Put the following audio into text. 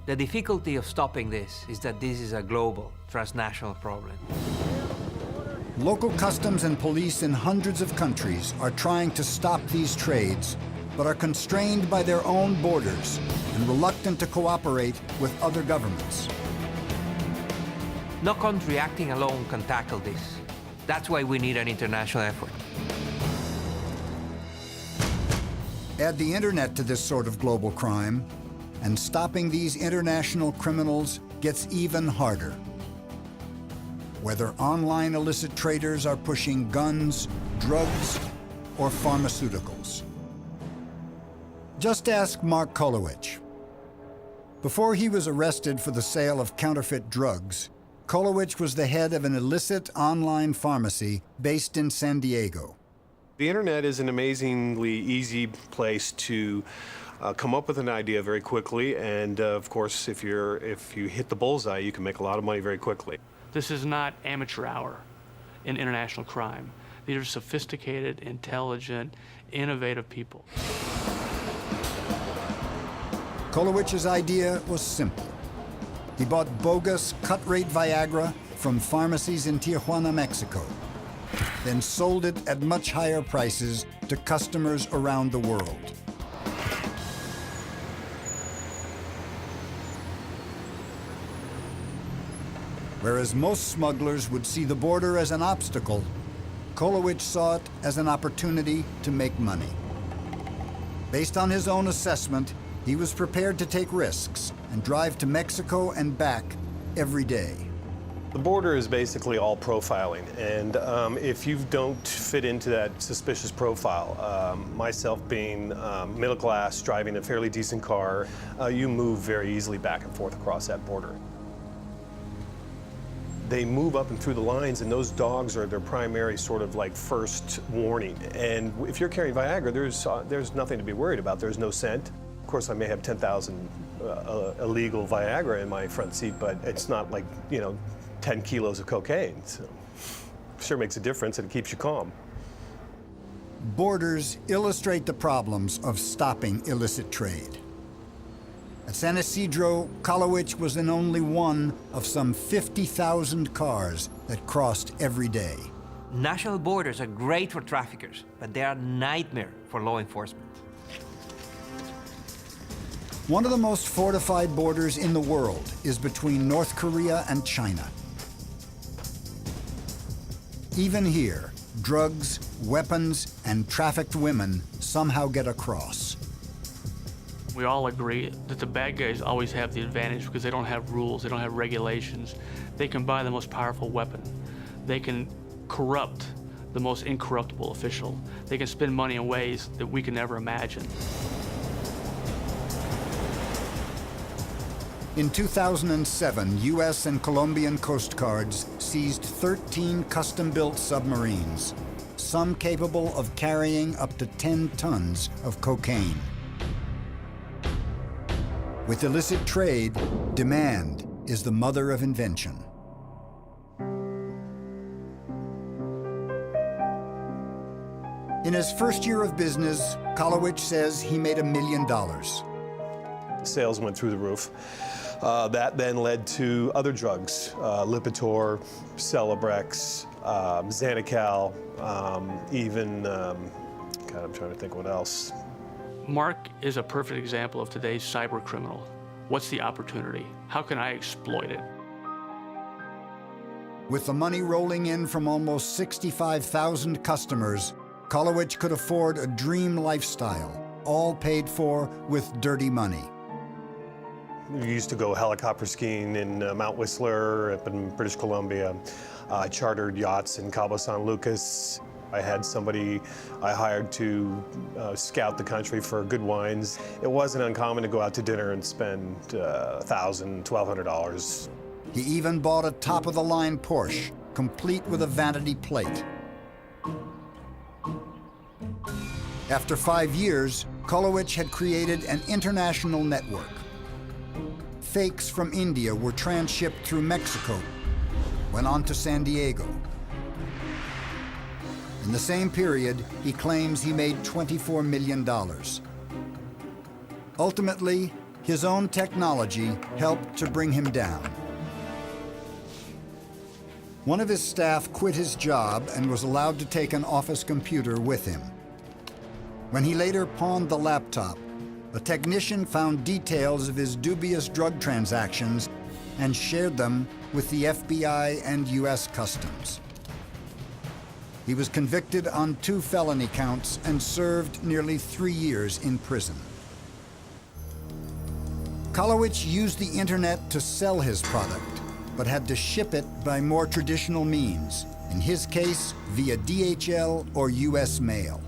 The difficulty of stopping this is that this is a global, transnational problem. Local customs and police in hundreds of countries are trying to stop these trades, but are constrained by their own borders and reluctant to cooperate with other governments. No country acting alone can tackle this. That's why we need an international effort. Add the internet to this sort of global crime, and stopping these international criminals gets even harder. Whether online illicit traders are pushing guns, drugs, or pharmaceuticals. Just ask Mark Kolowich. Before he was arrested for the sale of counterfeit drugs, Kolowich was the head of an illicit online pharmacy based in San Diego. The internet is an amazingly easy place to come up with an idea very quickly, and of course, if you hit the bullseye, you can make a lot of money very quickly. This is not amateur hour in international crime. These are sophisticated, intelligent, innovative people. Kolowich's idea was simple. He bought bogus cut-rate Viagra from pharmacies in Tijuana, Mexico, then sold it at much higher prices to customers around the world. Whereas most smugglers would see the border as an obstacle, Kolowich saw it as an opportunity to make money. Based on his own assessment, he was prepared to take risks and drive to Mexico and back every day. The border is basically all profiling, and if you don't fit into that suspicious profile, myself being middle class, driving a fairly decent car, you move very easily back and forth across that border. They move up and through the lines, and those dogs are their primary sort of like first warning. And if you're carrying Viagra, there's nothing to be worried about. There's no scent. Of course, I may have 10,000 illegal Viagra in my front seat, but it's not like, 10 kilos of cocaine. So sure makes a difference, and it keeps you calm. Borders illustrate the problems of stopping illicit trade. At San Isidro, Kolowich was in only one of some 50,000 cars that crossed every day. National borders are great for traffickers, but they are a nightmare for law enforcement. One of the most fortified borders in the world is between North Korea and China. Even here, drugs, weapons, and trafficked women somehow get across. We all agree that the bad guys always have the advantage because they don't have rules, they don't have regulations. They can buy the most powerful weapon. They can corrupt the most incorruptible official. They can spend money in ways that we can never imagine. In 2007, U.S. and Colombian Coast Guards seized 13 custom-built submarines, some capable of carrying up to 10 tons of cocaine. With illicit trade, demand is the mother of invention. In his first year of business, Kolowich says he made $1 million. Sales went through the roof. That then led to other drugs, Lipitor, Celebrex, Xanacal, even, I'm trying to think what else. Mark is a perfect example of today's cyber criminal. What's the opportunity? How can I exploit it? With the money rolling in from almost 65,000 customers, Kolowich could afford a dream lifestyle, all paid for with dirty money. We used to go helicopter skiing in Mount Whistler up in British Columbia. I chartered yachts in Cabo San Lucas. I had somebody I hired to scout the country for good wines. It wasn't uncommon to go out to dinner and spend $1,000, $1,200. He even bought a top-of-the-line Porsche, complete with a vanity plate. After 5 years, Kolowich had created an international network. Fakes from India were transshipped through Mexico, went on to San Diego. In the same period, he claims he made $24 million. Ultimately, His own technology helped to bring him down. One of his staff quit his job and was allowed to take an office computer with him. When he later pawned the laptop, a technician found details of his dubious drug transactions and shared them with the FBI and US Customs. He was convicted on 2 felony counts and served nearly 3 years in prison. Kolowitz used the internet to sell his product, but had to ship it by more traditional means, in his case, via DHL or US mail.